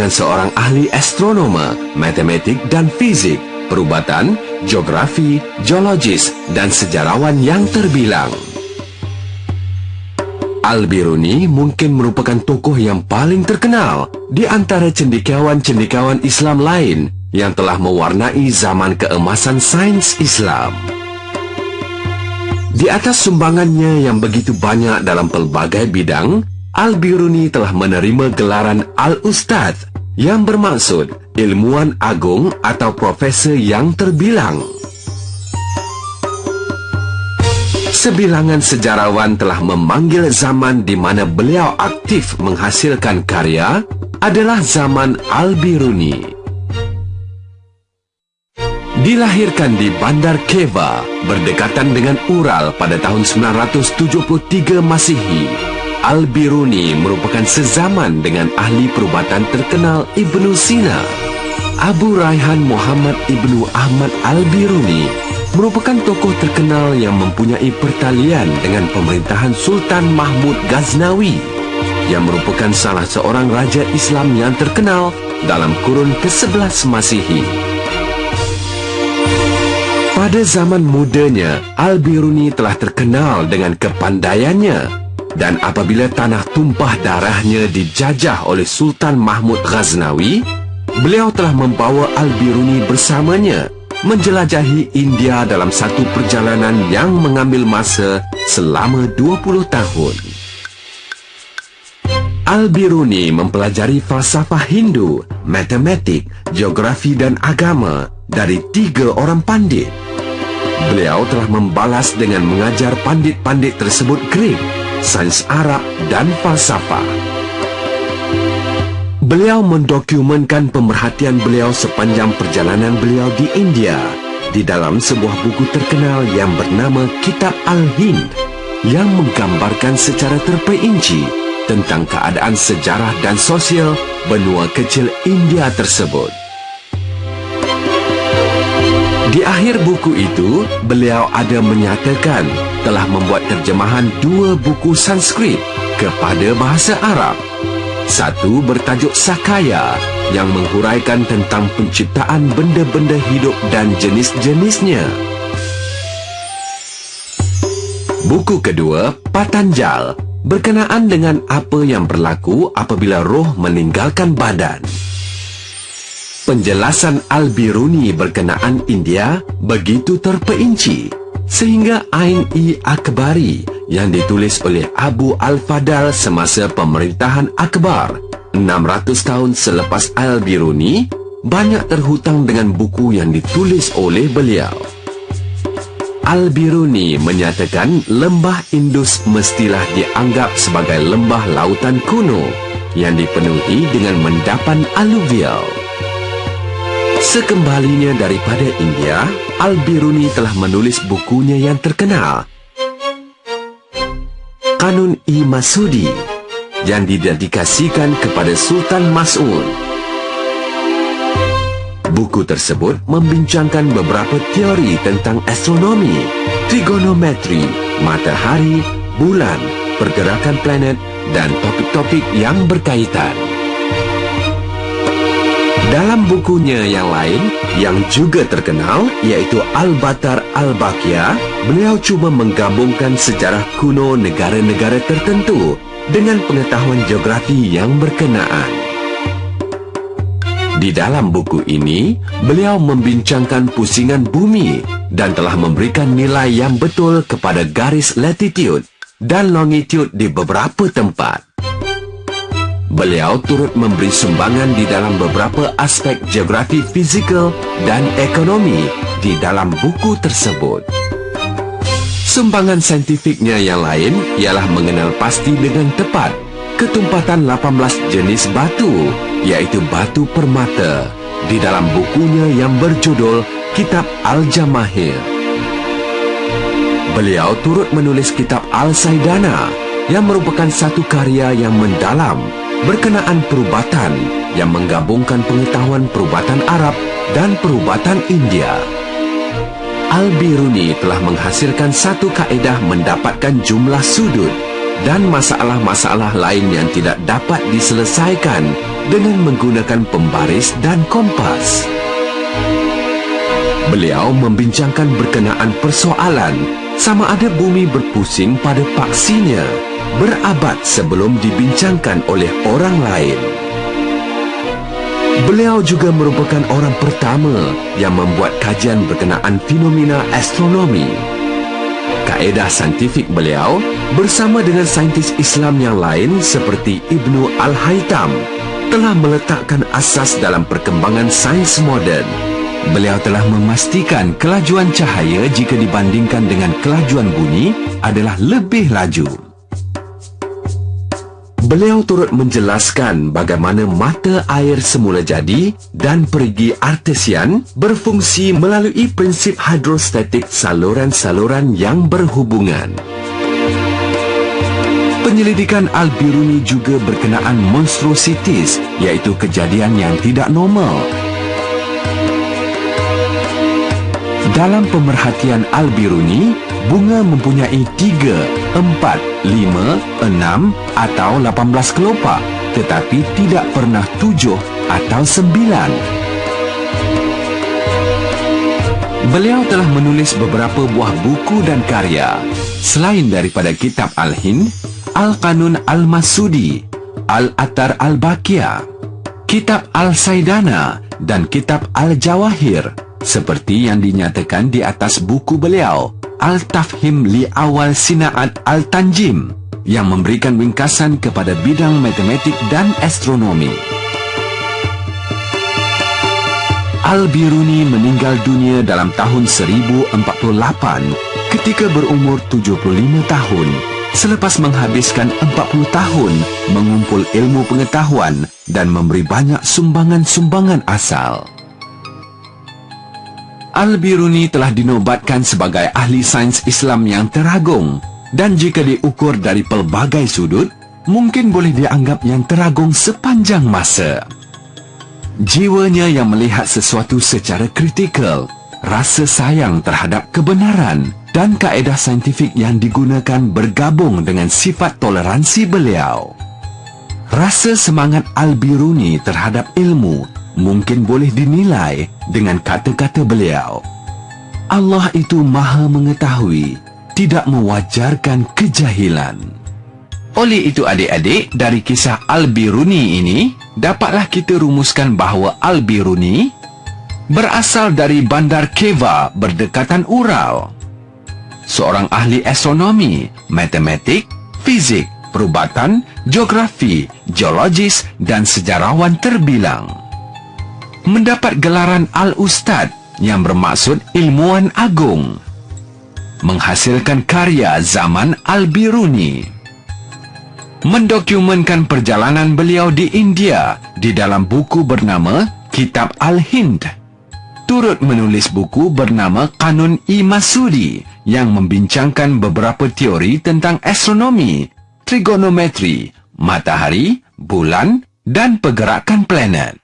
merupakan seorang ahli astronomer, matematik dan fizik, perubatan, geografi, geologis dan sejarawan yang terbilang. Al-Biruni mungkin merupakan tokoh yang paling terkenal di antara cendekiawan-cendekiawan Islam lain yang telah mewarnai zaman keemasan sains Islam. Di atas sumbangannya yang begitu banyak dalam pelbagai bidang, Al-Biruni telah menerima gelaran Al-Ustadz yang bermaksud ilmuwan agung atau profesor yang terbilang. Sebilangan sejarawan telah memanggil zaman di mana beliau aktif menghasilkan karya adalah zaman Al-Biruni. Dilahirkan di Bandar Keva, berdekatan dengan Ural pada tahun 973 Masihi, Al-Biruni merupakan sezaman dengan ahli perubatan terkenal Ibnu Sina. Abu Raihan Muhammad Ibnu Ahmad Al-Biruni merupakan tokoh terkenal yang mempunyai pertalian dengan pemerintahan Sultan Mahmud Ghaznawi yang merupakan salah seorang raja Islam yang terkenal dalam kurun ke-11 Masihi. Pada zaman mudanya, Al-Biruni telah terkenal dengan kepandaiannya, dan apabila tanah tumpah darahnya dijajah oleh Sultan Mahmud Ghaznawi, beliau telah membawa Al-Biruni bersamanya menjelajahi India dalam satu perjalanan yang mengambil masa selama 20 tahun. Al-Biruni mempelajari falsafah Hindu, matematik, geografi dan agama dari 3 orang pandit. Beliau telah membalas dengan mengajar pandit-pandit tersebut Greek, sains Arab dan falsafah. Beliau mendokumenkan pemerhatian beliau sepanjang perjalanan beliau di India di dalam sebuah buku terkenal yang bernama Kitab Al-Hind yang menggambarkan secara terperinci tentang keadaan sejarah dan sosial benua kecil India tersebut. Di akhir buku itu, beliau ada menyatakan telah membuat terjemahan 2 buku Sanskrit kepada bahasa Arab. Satu bertajuk Sakaya yang menghuraikan tentang penciptaan benda-benda hidup dan jenis-jenisnya. Buku kedua, Patanjal, berkenaan dengan apa yang berlaku apabila roh meninggalkan badan. Penjelasan Al-Biruni berkenaan India begitu terperinci, sehingga Ain-i-Akbari yang ditulis oleh Abu Al-Fadal semasa pemerintahan Akbar 600 tahun selepas Al-Biruni banyak terhutang dengan buku yang ditulis oleh beliau. Al-Biruni menyatakan lembah Indus mestilah dianggap sebagai lembah lautan kuno yang dipenuhi dengan mendapan aluvial. Sekembalinya daripada India, Al-Biruni telah menulis bukunya yang terkenal, Kanun-i-Masudi, yang didedikasikan kepada Sultan Mas'ud. Buku tersebut membincangkan beberapa teori tentang astronomi, trigonometri, matahari, bulan, pergerakan planet, dan topik-topik yang berkaitan. Dalam bukunya yang lain, yang juga terkenal, iaitu Al-Batar Al-Baqiyah, beliau cuba menggabungkan sejarah kuno negara-negara tertentu dengan pengetahuan geografi yang berkenaan. Di dalam buku ini, beliau membincangkan pusingan bumi dan telah memberikan nilai yang betul kepada garis latitude dan longitude di beberapa tempat. Beliau turut memberi sumbangan di dalam beberapa aspek geografi fizikal dan ekonomi di dalam buku tersebut. Sumbangan saintifiknya yang lain ialah mengenal pasti dengan tepat ketumpatan 18 jenis batu, iaitu batu permata, di dalam bukunya yang berjudul Kitab Al-Jamahir. Beliau turut menulis Kitab Al-Saidana yang merupakan satu karya yang mendalam berkenaan perubatan yang menggabungkan pengetahuan perubatan Arab dan perubatan India. Al-Biruni telah menghasilkan satu kaedah mendapatkan jumlah sudut dan masalah-masalah lain yang tidak dapat diselesaikan dengan menggunakan pembaris dan kompas. Beliau membincangkan berkenaan persoalan sama ada bumi berpusing pada paksinya berabad sebelum dibincangkan oleh orang lain. Beliau juga merupakan orang pertama yang membuat kajian berkenaan fenomena astronomi. Kaedah saintifik beliau bersama dengan saintis Islam yang lain seperti Ibnu Al-Haytham telah meletakkan asas dalam perkembangan sains moden. Beliau telah memastikan kelajuan cahaya jika dibandingkan dengan kelajuan bunyi adalah lebih laju. Beliau turut menjelaskan bagaimana mata air semula jadi dan perigi artesian berfungsi melalui prinsip hidrostatik saluran-saluran yang berhubungan. Penyelidikan Al-Biruni juga berkenaan monstrosities, iaitu kejadian yang tidak normal. Dalam pemerhatian Al-Biruni, bunga mempunyai 3, 4, 5, 6 atau 18 kelopak, tetapi tidak pernah 7 atau 9. Beliau telah menulis beberapa buah buku dan karya, selain daripada kitab Al-Hind, Al-Qanun Al-Masudi, Al-Atar Al-Baqiyah, kitab Al-Saidana dan kitab Al-Jawahir, seperti yang dinyatakan di atas buku beliau, Al-Tafhim li Awal Sina'at Al-Tanjim, yang memberikan ringkasan kepada bidang matematik dan astronomi. Al-Biruni meninggal dunia dalam tahun 1048 ketika berumur 75 tahun, selepas menghabiskan 40 tahun mengumpul ilmu pengetahuan dan memberi banyak sumbangan-sumbangan asal. Al-Biruni telah dinobatkan sebagai ahli sains Islam yang teragung, dan jika diukur dari pelbagai sudut, mungkin boleh dianggap yang teragung sepanjang masa. Jiwanya yang melihat sesuatu secara kritikal, rasa sayang terhadap kebenaran dan kaedah saintifik yang digunakan bergabung dengan sifat toleransi beliau. Rasa semangat Al-Biruni terhadap ilmu mungkin boleh dinilai dengan kata-kata beliau, Allah itu maha mengetahui, tidak mewajarkan kejahilan. Oleh itu adik-adik, dari kisah Al-Biruni ini, dapatlah kita rumuskan bahawa Al-Biruni berasal dari bandar Keva berdekatan Ural. Seorang ahli astronomi, matematik, fizik, perubatan, geografi, geologis dan sejarawan terbilang. Mendapat gelaran Al-Ustad yang bermaksud ilmuwan agung. Menghasilkan karya zaman Al-Biruni. Mendokumenkan perjalanan beliau di India di dalam buku bernama Kitab Al-Hind. Turut menulis buku bernama Qanun-i-Masudi yang membincangkan beberapa teori tentang astronomi, trigonometri, matahari, bulan dan pergerakan planet.